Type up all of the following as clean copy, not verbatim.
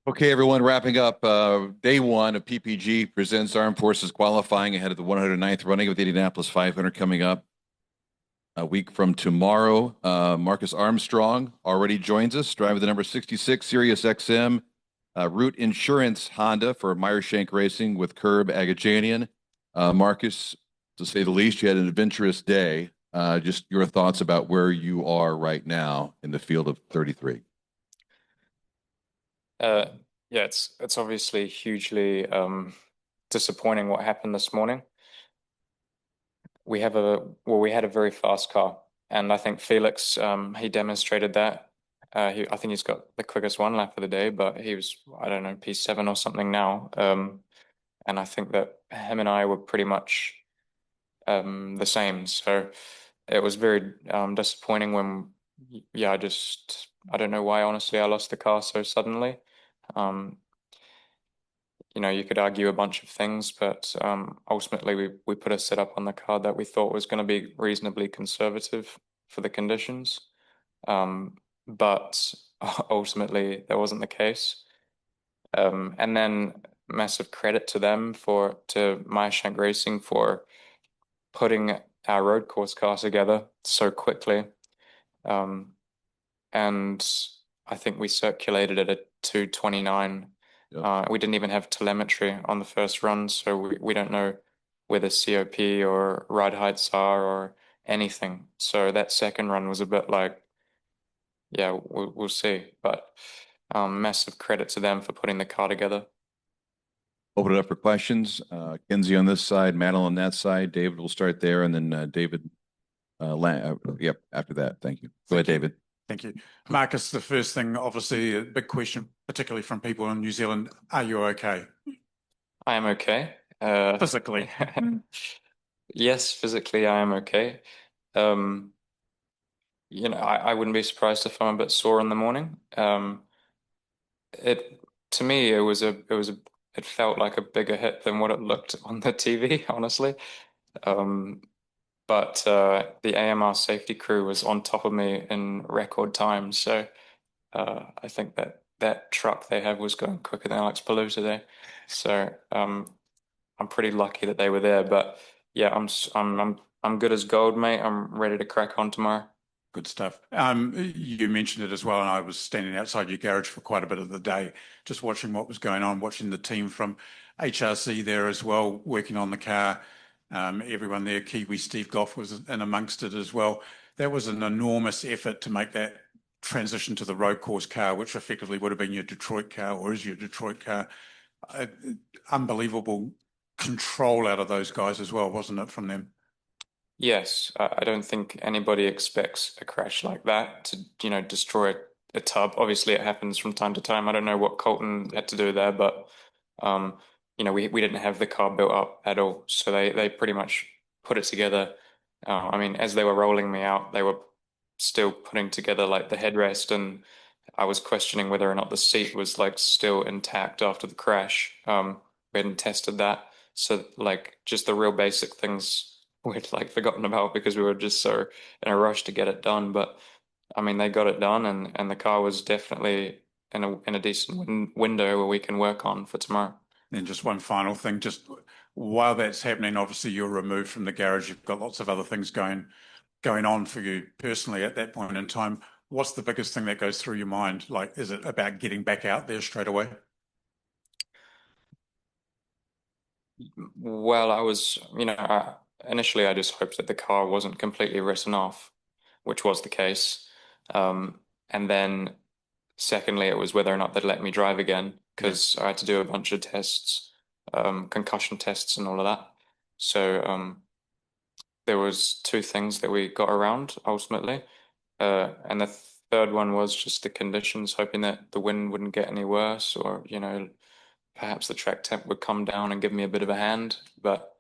Okay, everyone, wrapping up day one of PPG presents Armed Forces qualifying ahead of the 109th running of the Indianapolis 500 coming up a week from tomorrow. Marcus Armstrong already joins us, driving the number 66 Sirius XM Route Insurance Honda for Meyershank Racing with Curb Agajanian. Marcus, to say the least, you had an adventurous day. Just your thoughts about where you are right now in the field of 33. Uh, yeah, it's obviously hugely disappointing what happened this morning. We had a very fast car, and I think Felix he demonstrated that. I think he's got the quickest one lap of the day, but he was, I don't know, P7 or something now. And I think that him and I were pretty much the same. So it was very disappointing when, yeah, I don't know why, honestly, I lost the car so suddenly. Um, you could argue a bunch of things, but ultimately we put a setup on the card that we thought was going to be reasonably conservative for the conditions. But ultimately that wasn't the case. And then massive credit to them to Meyershank Racing for putting our road course car together so quickly. Um, and I think we circulated it at 2:29. Yep. We didn't even have telemetry on the first run, so we don't know where the COP or ride heights are or anything. So that second run was a bit like, yeah, we'll see. But massive credit to them for putting the car together. Open it up for questions. Kinsey on this side, Madeline on that side. David, will start there, and then David. Yep. After that, thank you. Go ahead, David. Thank you. Marcus, the first thing, obviously, a big question, particularly from people in New Zealand. Are you okay? I am okay. Physically? Yes, physically I am okay. Um, I wouldn't be surprised if I'm a bit sore in the morning. It to me it felt like a bigger hit than what it looked on the TV, honestly. Um, but the AMR safety crew was on top of me in record time, so I think that truck they have was going quicker than Alex Palou today. So I'm pretty lucky that they were there. But yeah, I'm good as gold, mate. I'm ready to crack on tomorrow. Good stuff. You mentioned it as well, and I was standing outside your garage for quite a bit of the day, just watching what was going on, watching the team from HRC there as well, working on the car. Everyone there, Kiwi Steve Goff was in amongst it as well. That was an enormous effort to make that transition to the road course car, which effectively would have been your Detroit car or is your Detroit car. Uh, Unbelievable control out of those guys as well, wasn't it, from them? Yes, I don't think anybody expects a crash like that to, destroy a tub. Obviously, it happens from time to time. I don't know what Colton had to do there, but um, we didn't have the car built up at all, so they pretty much put it together. I mean, as they were rolling me out, they were still putting together like the headrest, and I was questioning whether or not the seat was like still intact after the crash. We hadn't tested that, so like just the real basic things we'd like forgotten about because we were just so in a rush to get it done. But I mean, they got it done, and the car was definitely in a decent window where we can work on for tomorrow. And just one final thing, just while that's happening, obviously you're removed from the garage. You've got lots of other things going on for you personally at that point in time. What's the biggest thing that goes through your mind? Like, is it about getting back out there straight away? Well, initially I just hoped that the car wasn't completely written off, which was the case. And then secondly, it was whether or not they'd let me drive again Yeah. because I had to do a bunch of tests, concussion tests and all of that. So there was two things that we got around ultimately. And the third one was just the conditions, hoping that the wind wouldn't get any worse or, perhaps the track temp would come down and give me a bit of a hand. But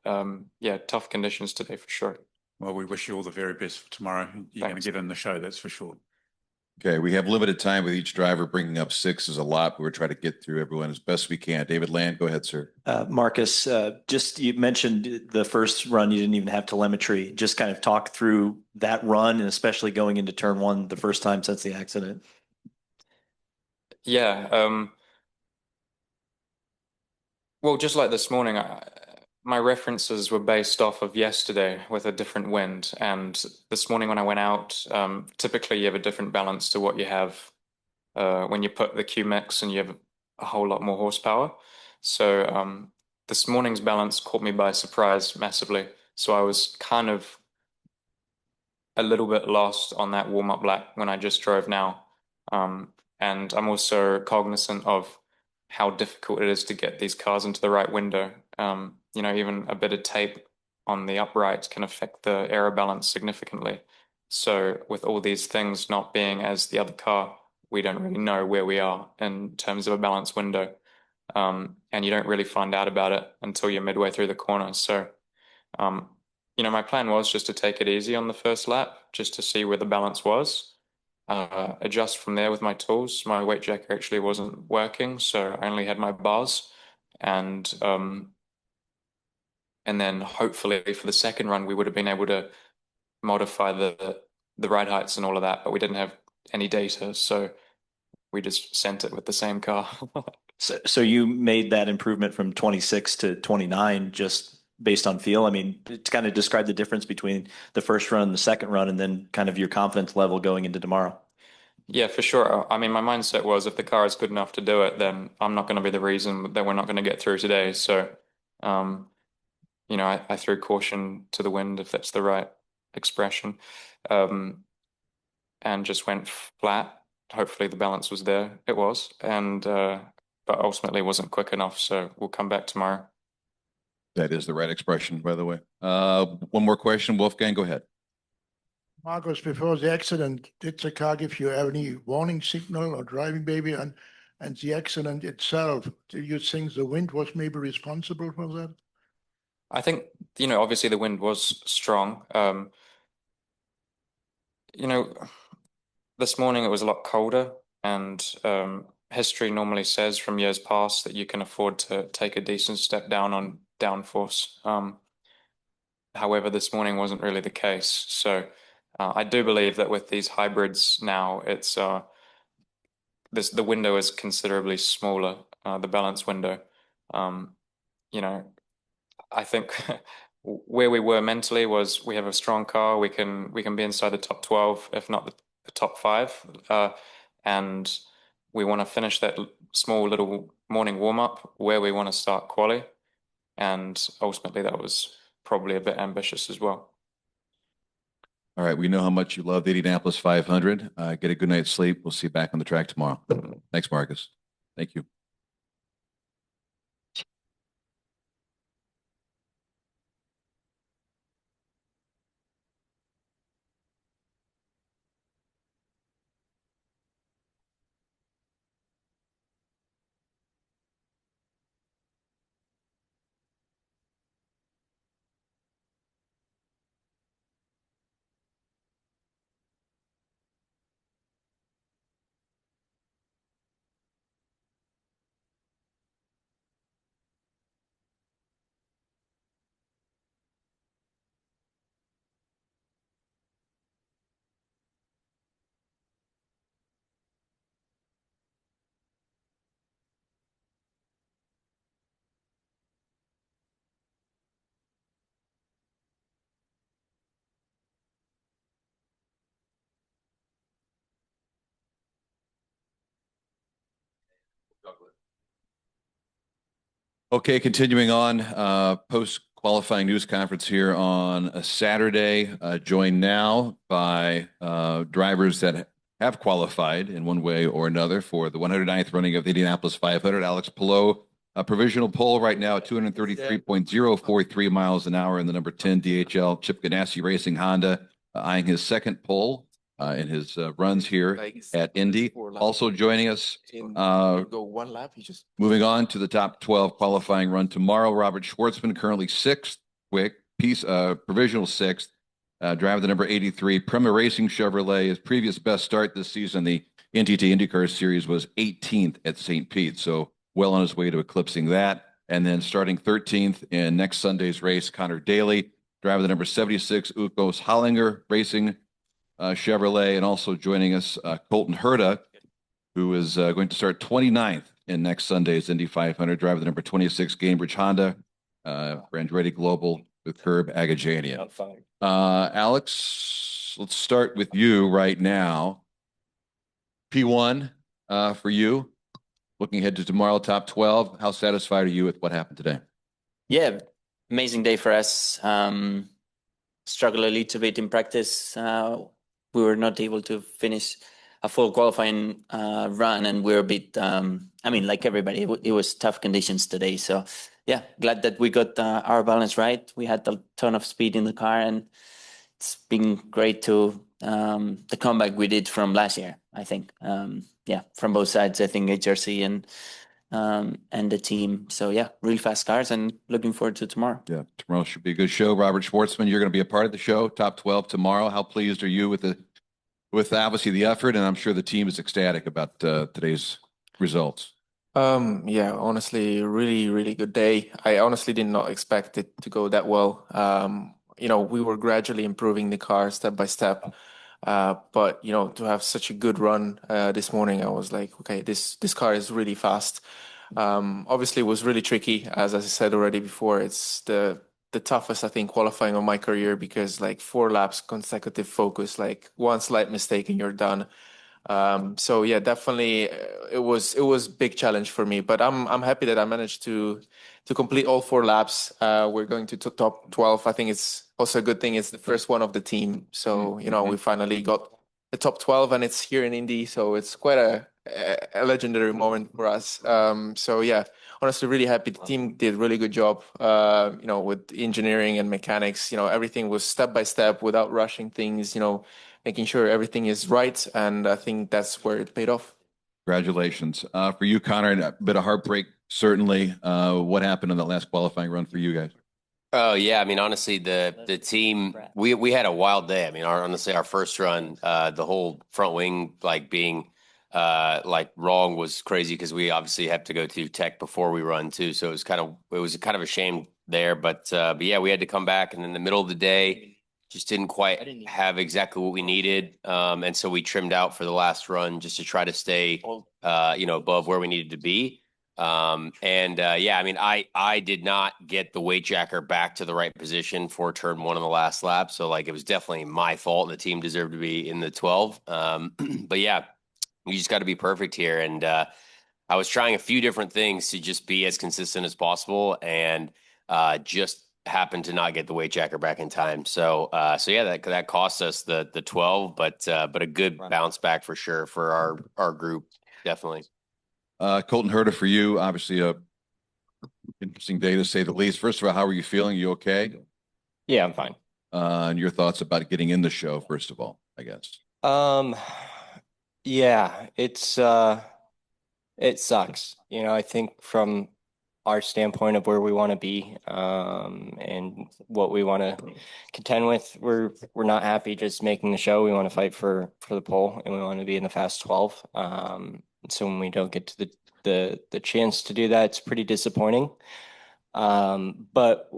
yeah, tough conditions today for sure. Well, we wish you all the very best for tomorrow. You're going to Thanks. get in the show, that's for sure. Okay, we have limited time with each driver. Bringing up six is a lot, but we're trying to get through everyone as best we can. David Land, go ahead, sir. Marcus, just you mentioned the first run, you didn't even have telemetry. Just kind of talk through that run and especially going into turn one the first time since the accident. Yeah, Well, just like this morning, my references were based off of yesterday with a different wind. And this morning when I went out, typically you have a different balance to what you have when you put the Q mix and you have a whole lot more horsepower. So this morning's balance caught me by surprise massively. So I was kind of a little bit lost on that warm-up lap when I just drove now. And I'm also cognizant of how difficult it is to get these cars into the right window. You know, even a bit of tape on the upright can affect the aero balance significantly. So with all these things not being as the other car, we don't really know where we are in terms of a balance window. And you don't really find out about it until you're midway through the corner. So um, you know, my plan was just to take it easy on the first lap, just to see where the balance was. Adjust from there with my tools. My weight jacker actually wasn't working, so I only had my bars, and then hopefully for the second run we would have been able to modify the ride heights and all of that, but we didn't have any data, so we just sent it with the same car. So you made that improvement from 26 to 29 just based on feel. I mean, to kind of describe the difference between the first run and the second run, and then kind of your confidence level going into tomorrow. Yeah, for sure. I mean, my mindset was if the car is good enough to do it, then I'm not going to be the reason that we're not going to get through today. So, um, you know, I threw caution to the wind, if that's the right expression, um, and just went flat. Hopefully the balance was there. It was, and but ultimately wasn't quick enough. So we'll come back tomorrow. That is the right expression, by the way. One more question. Wolfgang, go ahead. Marcus, before the accident, did the car give you any warning signal or driving behavior? And the accident itself, do you think the wind was maybe responsible for that? I think, you know, obviously the wind was strong. You know, this morning it was a lot colder, and history normally says from years past that you can afford to take a decent step down on downforce. However, this morning wasn't really the case. So I do believe that with these hybrids now, it's the window is considerably smaller, the balance window. You know, I think where we were mentally was we have a strong car. We can be inside the top 12, if not the top 5. And we want to finish that small little morning warm up where we want to start quali. And ultimately that was probably a bit ambitious as well. All right. We know how much you love the Indianapolis 500. Get a good night's sleep. We'll see you back on the track tomorrow. Thanks, Marcus. Thank you. Okay, continuing on, post-qualifying news conference here on a Saturday, joined now by drivers that have qualified in one way or another for the 109th running of the Indianapolis 500. Alex Palou, a provisional pole right now at 233.043 miles an hour in the number 10 DHL Chip Ganassi Racing Honda, eyeing his second pole in his runs here at Indy. Also joining us, go one lap. You just moving on to the top 12 qualifying run tomorrow, Robert Schwartzman, currently sixth, provisional sixth, driving the number 83 Prema Racing Chevrolet. His previous best start this season, the NTT IndyCar Series, was 18th at St. Pete, so well on his way to eclipsing that. And then starting 13th in next Sunday's race, Connor Daly, driving the number 76 Ukos Hollinger Racing Chevrolet, and also joining us, Colton Herta, who is going to start 29th And next Sunday's Indy 500, driver the number 26 Gainbridge Honda for Andretti Global with Curb Agajanian. Alex, let's start with you right now. P1 for you. Looking ahead to tomorrow, top 12. How satisfied are you with what happened today? Yeah, amazing day for us. Struggled a little bit in practice. We were not able to finish a full qualifying run, and we're a bit, I mean, like everybody, it was tough conditions today. So yeah, glad that we got our balance right. We had a ton of speed in the car, and it's been great to the comeback we did from last year, I think. Yeah, from both sides, I think HRC and the team. So yeah, really fast cars, and looking forward to tomorrow. Yeah, tomorrow should be a good show. Robert Schwartzman, you're going to be a part of the show, top 12 tomorrow. How pleased are you with obviously the effort? And I'm sure the team is ecstatic about today's results. Yeah, honestly, really, really good day. I honestly did not expect it to go that well. We were gradually improving the car step by step. But to have such a good run this morning, I was like, okay, this car is really fast. Obviously, it was really tricky, as I said already before. It's the toughest, I think, qualifying of my career, because like 4 laps consecutive focus, like one slight mistake and you're done. So yeah, definitely it was big challenge for me, but I'm happy that I managed to complete all 4 laps. We're going to top 12. I think it's also a good thing. It's the first one of the team. So, we finally got the top 12, and it's here in Indy. So it's quite a legendary moment for us. So yeah, honestly, really happy. The team did a really good job, with engineering and mechanics. Everything was step by step without rushing things, making sure everything is right. And I think that's where it paid off. Congratulations. For you, Connor, a bit of heartbreak, certainly. What happened in that last qualifying run for you guys? Oh yeah, I mean honestly, the team we had a wild day. I mean, honestly, our first run, the whole front wing being wrong was crazy, because we obviously have to go through tech before we run too. So it was kind of a shame there, but yeah, we had to come back, and in the middle of the day, just didn't quite have exactly what we needed, and so we trimmed out for the last run just to try to stay above where we needed to be. Yeah, I mean, I did not get the weight jacker back to the right position for turn 1 on the last lap. So it was definitely my fault. The team deserved to be in the 12. But yeah, you just got to be perfect here. And I was trying a few different things to just be as consistent as possible, and just happened to not get the weight jacker back in time. So yeah, that cost us the 12, but a good bounce back for sure for our group, definitely. Colton Herta, for you, obviously a interesting day to say the least. First of all, how are you feeling? You okay? Yeah, I'm fine. And your thoughts about getting in the show, first of all, I guess. Yeah, it sucks. I think from our standpoint of where we want to be, and what we want to contend with, we're not happy just making the show. We want to fight for the pole, and we want to be in the fast 12. So when we don't get to the chance to do that, it's pretty disappointing. But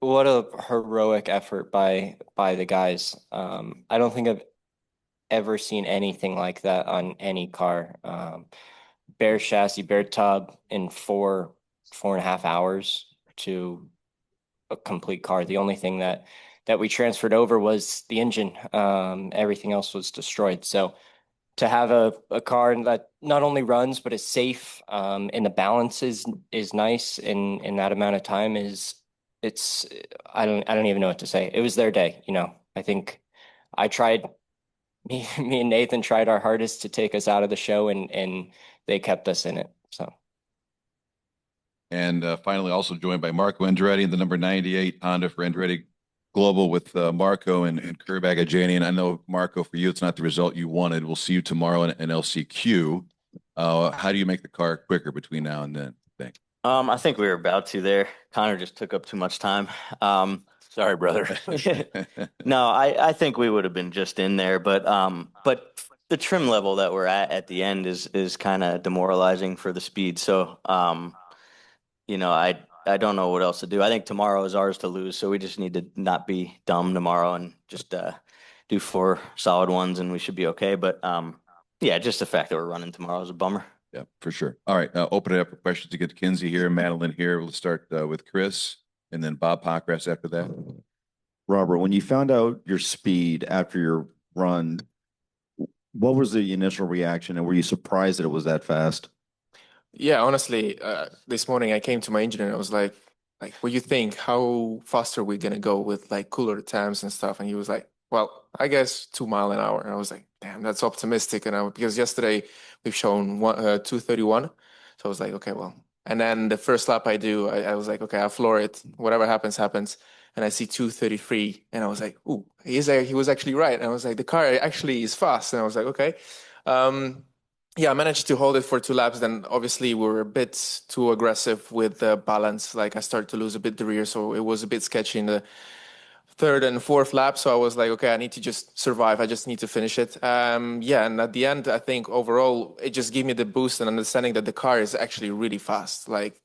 what a heroic effort by the guys. I don't think I've ever seen anything like that on any car. Bare chassis, bare tub in 4.5 hours to a complete car. The only thing that we transferred over was the engine. Everything else was destroyed. So to have a car that not only runs but is safe, and the balance is nice in that amount of time it's I don't even know what to say. It was their day, I think I tried me and Nathan tried our hardest to take us out of the show, and they kept us in it. So. And finally, also joined by Marco Andretti in the number 98 Honda for Andretti Global with Marco and Curb Agajanian. And I know, Marco, for you, it's not the result you wanted. We'll see you tomorrow in LCQ. How do you make the car quicker between now and then? Thanks. I think we were about to there. Connor just took up too much time. Sorry, brother. No, I think we would have been just in there, but the trim level that we're at the end is kind of demoralizing for the speed. So, I don't know what else to do. I think tomorrow is ours to lose, so we just need to not be dumb tomorrow and just do 4 solid ones, and we should be okay. But yeah, just the fact that we're running tomorrow is a bummer. Yeah, for sure. All right, open it up for questions to get Kinsey here, Madeline here. We'll start with Chris and then Bob Pockras after that. Robert, when you found out your speed after your run, what was the initial reaction, and were you surprised that it was that fast? Yeah, honestly, this morning I came to my engineer and I was like, what do you think? How fast are we gonna go with like cooler temps and stuff? And he was like, well, I guess 2 mile an hour. And I was like, damn, that's optimistic. And because yesterday we've shown 231, so I was like, okay, well. And then the first lap I do, I was like, okay, I'll floor it. Whatever happens, happens. And I see 233, and I was like, ooh, he was actually right. And I was like, the car actually is fast. And I was like, okay. Yeah, I managed to hold it for 2 laps. Then obviously we were a bit too aggressive with the balance. Like I started to lose a bit the rear, so it was a bit sketchy in the third and fourth lap. So I was like, okay, I need to just survive. I just need to finish it. Yeah, and at the end, I think overall it just gave me the boost and understanding that the car is actually really fast. Like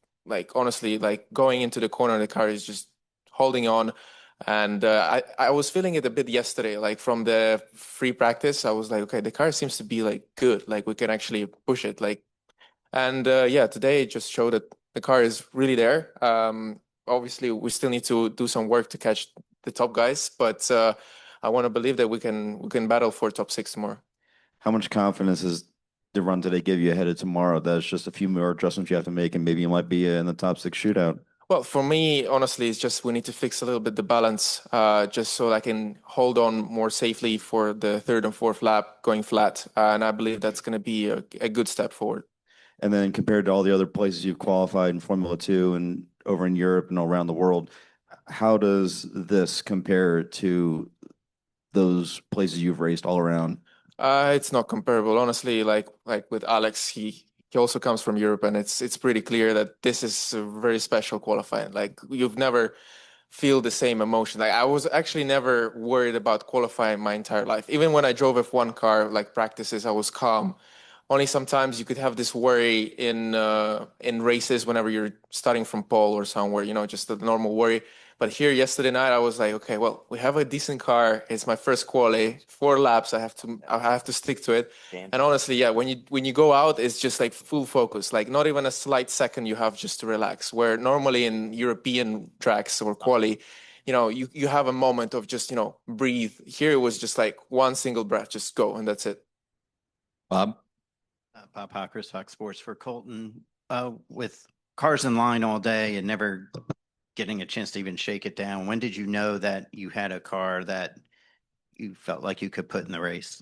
honestly, like going into the corner, the car is just holding on. And I was feeling it a bit yesterday, like from the free practice. I was like, okay, the car seems to be like good, like we can actually push it. And yeah, today it just showed that the car is really there. Obviously, we still need to do some work to catch the top guys, but I want to believe that we can battle for top six tomorrow. How much confidence is the run today give you ahead of tomorrow? That's just a few more adjustments you have to make, and maybe you might be in the top six shootout. Well, for me, honestly, it's just we need to fix a little bit the balance, just so I can hold on more safely for the third and fourth lap going flat. And I believe that's going to be a good step forward. And then compared to all the other places you've qualified in Formula 2 and over in Europe and around the world, how does this compare to those places you've raced all around? It's not comparable, honestly. Like with Alex, he also comes from Europe, and it's pretty clear that this is a very special qualifying. Like you've never feel the same emotion. Like I was actually never worried about qualifying my entire life. Even when I drove F1 car, like practices, I was calm. Only sometimes you could have this worry in races whenever you're starting from pole or somewhere, just the normal worry. But here yesterday night, I was like, okay, well, we have a decent car. It's my first quali, 4 laps. I have to stick to it. And honestly, yeah, when you go out, it's just like full focus, like not even a slight second you have just to relax. Where normally in European tracks or quali, you have a moment of just, breathe. Here it was just like one single breath, just go, and that's it. Bob? Bob Pockras, Fox Sports for Colton. With cars in line all day and never getting a chance to even shake it down, when did you know that you had a car that you felt like you could put in the race?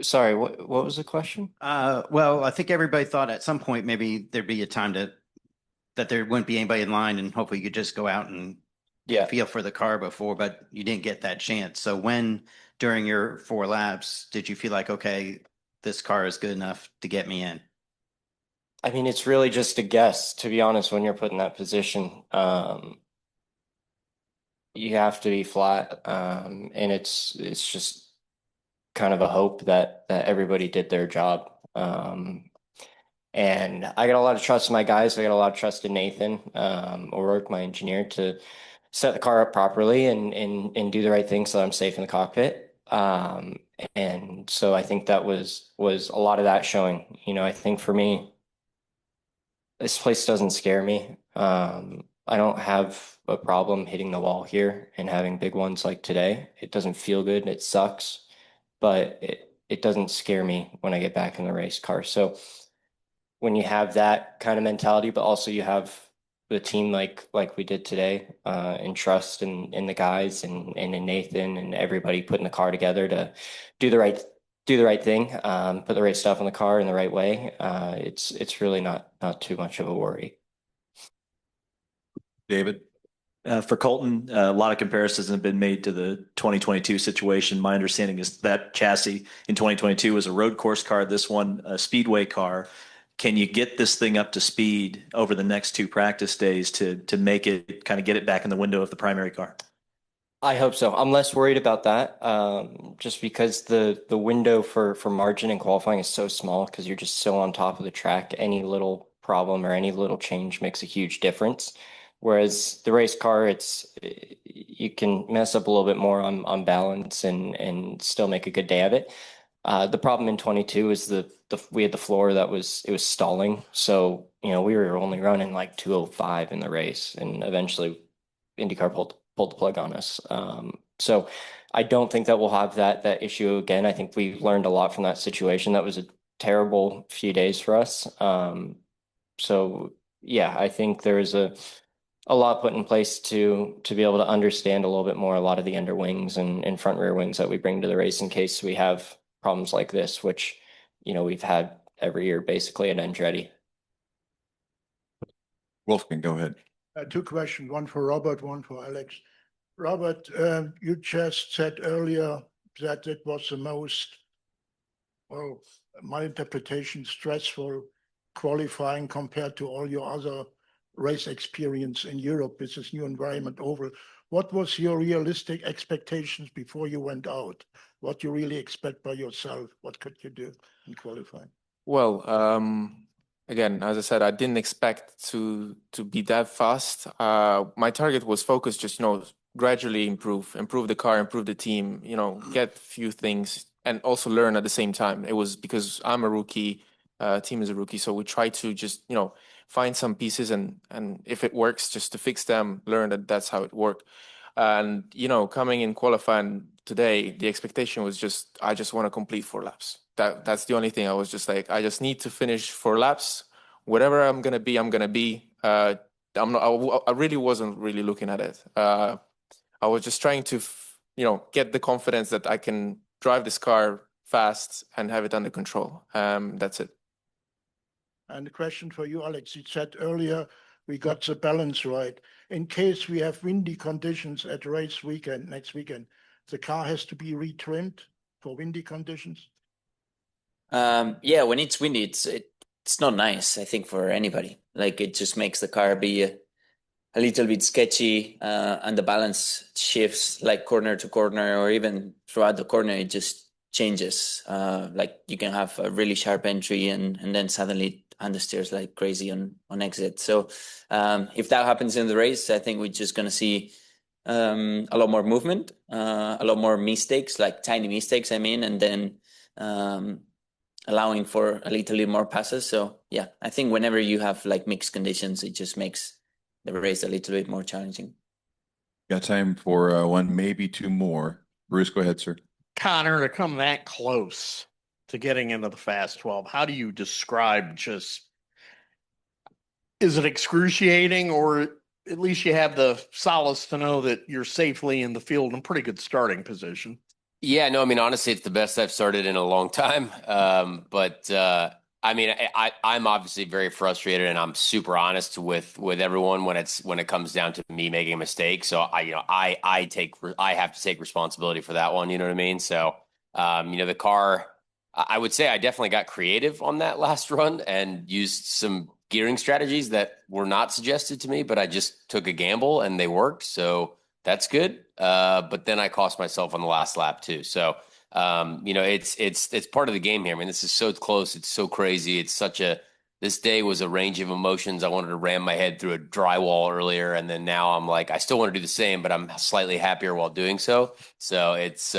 Sorry, what was the question? Well, I think everybody thought at some point maybe there'd be a time that there wouldn't be anybody in line, and hopefully you could just go out and feel for the car before, but you didn't get that chance. So when during your 4 laps did you feel like, okay, this car is good enough to get me in? I mean, it's really just a guess, to be honest, when you're put in that position. You have to be flat, and it's just kind of a hope that everybody did their job. And I got a lot of trust in my guys. I got a lot of trust in Nathan O'Rourke, my engineer, to set the car up properly and do the right thing so that I'm safe in the cockpit. And so I think that was a lot of that showing. I think for me, this place doesn't scare me. I don't have a problem hitting the wall here and having big ones like today. It doesn't feel good. It sucks, but it doesn't scare me when I get back in the race car. So when you have that kind of mentality, but also you have the team like we did today, and trust in the guys and in Nathan and everybody putting the car together to do the right thing, put the right stuff in the car in the right way. It's really not too much of a worry. David? For Colton, a lot of comparisons have been made to the 2022 situation. My understanding is that chassis in 2022 was a road course car, this one a speedway car. Can you get this thing up to speed over the next 2 practice days to make it kind of get it back in the window of the primary car? I hope so. I'm less worried about that, just because the window for margin and qualifying is so small because you're just so on top of the track. Any little problem or any little change makes a huge difference. Whereas the race car, you can mess up a little bit more on balance and still make a good day of it. The problem in 22 is we had the floor that it was stalling. So, you know, we were only running like 205 in the race, and eventually IndyCar pulled the plug on us. So I don't think that we'll have that issue again. I think we learned a lot from that situation. That was a terrible few days for us. So yeah, I think there is a lot put in place to be able to understand a little bit more a lot of the underwings and front rear wings that we bring to the race in case we have problems like this, which, you know, we've had every year basically at Andretti. Wolfgang, go ahead. Two questions, one for Robert, one for Alex. Robert, you just said earlier that it was the most, well, my interpretation, stressful qualifying compared to all your other race experience in Europe with this new environment over. What was your realistic expectations before you went out? What you really expect by yourself? What could you do in qualifying? Well, again, as I said, I didn't expect to be that fast. My target was focused, just, you know, gradually improve the car, improve the team, you know, get a few things and also learn at the same time. It was because I'm a rookie, team is a rookie, so we try to just, you know, find some pieces and if it works, just to fix them, learn that that's how it worked. And, you know, coming in qualifying today, the expectation was just, I just want to complete 4 laps. That's the only thing. I was just like, I just need to finish 4 laps. Whatever I'm gonna be, I'm gonna be. I really wasn't really looking at it. I was just trying to, you know, get the confidence that I can drive this car fast and have it under control. That's it. And the question for you, Alex, you said earlier, we got the balance right. In case we have windy conditions at race weekend, next weekend, the car has to be retrimmed for windy conditions? Yeah, when it's windy, it's not nice, I think, for anybody. Like, it just makes the car be a little bit sketchy, and the balance shifts like corner to corner, or even throughout the corner, it just changes. Like, you can have a really sharp entry and then suddenly understeers like crazy on exit. So if that happens in the race, I think we're just going to see a lot more movement, a lot more mistakes, like tiny mistakes, I mean, and then allowing for a little bit more passes. So yeah, I think whenever you have like mixed conditions, it just makes the race a little bit more challenging. Got time for one, maybe 2 more. Bruce, go ahead, sir. Connor, to come that close to getting into the Fast 12, how do you describe is it excruciating, or at least you have the solace to know that you're safely in the field in pretty good starting position? Yeah, no, I mean, honestly, it's the best I've started in a long time. But I mean, I'm obviously very frustrated, and I'm super honest with everyone when it comes down to me making a mistake. So I have to take responsibility for that one. You know what I mean? So the car, I would say I definitely got creative on that last run and used some gearing strategies that were not suggested to me, but I just took a gamble and they worked. So that's good. But then I cost myself on the last lap too. So, it's part of the game here. I mean, this is so close. It's so crazy. This day was a range of emotions. I wanted to ram my head through a drywall earlier. And then now I'm like, I still want to do the same, but I'm slightly happier while doing so. So it's,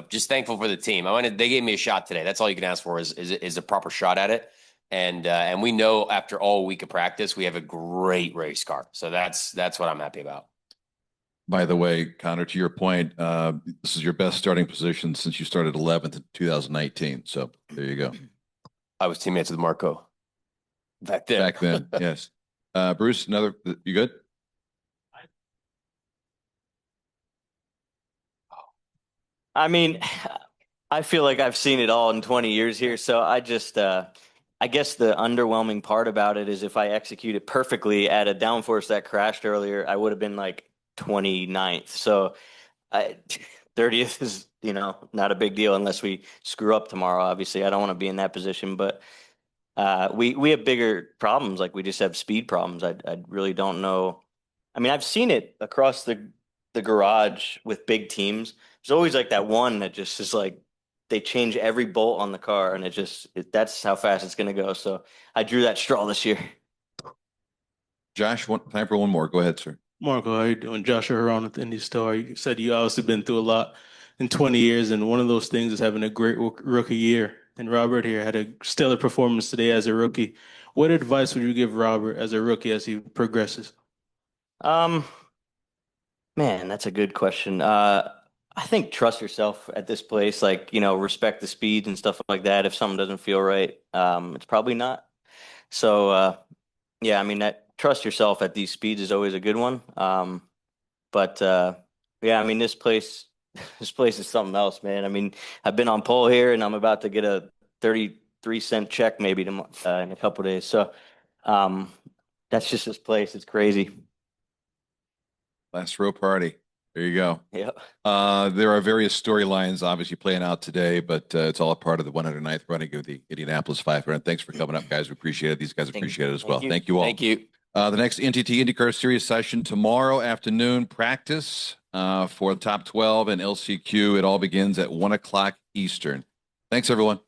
just thankful for the team. They gave me a shot today. That's all you can ask for is a proper shot at it. And we know after all week of practice, we have a great race car. So that's what I'm happy about. By the way, Connor, to your point, this is your best starting position since you started 11th in 2019. So there you go. I was teammates with Marco back then. Back then, yes. Bruce, you good? I mean, I feel like I've seen it all in 20 years here. So I guess the underwhelming part about it is if I executed perfectly at a downforce that crashed earlier, I would have been like 29th. So 30th is, not a big deal unless we screw up tomorrow. Obviously, I don't want to be in that position, but we have bigger problems. Like, we just have speed problems. I really don't know. I mean, I've seen it across the garage with big teams. There's always like that one that just is like, they change every bolt on the car, and that's how fast it's going to go. So I drew that straw this year. Josh, time for one more. Go ahead, sir. Marco, how you doing? Joshua Huron with Indy Star. You said you obviously been through a lot in 20 years. And one of those things is having a great rookie year. And Robert here had a stellar performance today as a rookie. What advice would you give Robert as a rookie as he progresses? Man, that's a good question. I think trust yourself at this place, like, respect the speed and stuff like that. If something doesn't feel right, it's probably not. So, yeah, I mean, that trust yourself at these speeds is always a good one. But yeah, I mean, this place is something else, man. I mean, I've been on pole here and I'm about to get a 33-cent check maybe in a couple of days. So, that's just this place. It's crazy. Last row party. There you go. Yep. There are various storylines obviously playing out today, but it's all a part of the 109th running of the Indianapolis 500. Thanks for coming up, guys. We appreciate it. These guys appreciate it as well. Thank you all. Thank you. The next NTT IndyCar Series session tomorrow afternoon, practice for the top 12 and LCQ. It all begins at 1 o'clock Eastern. Thanks, everyone.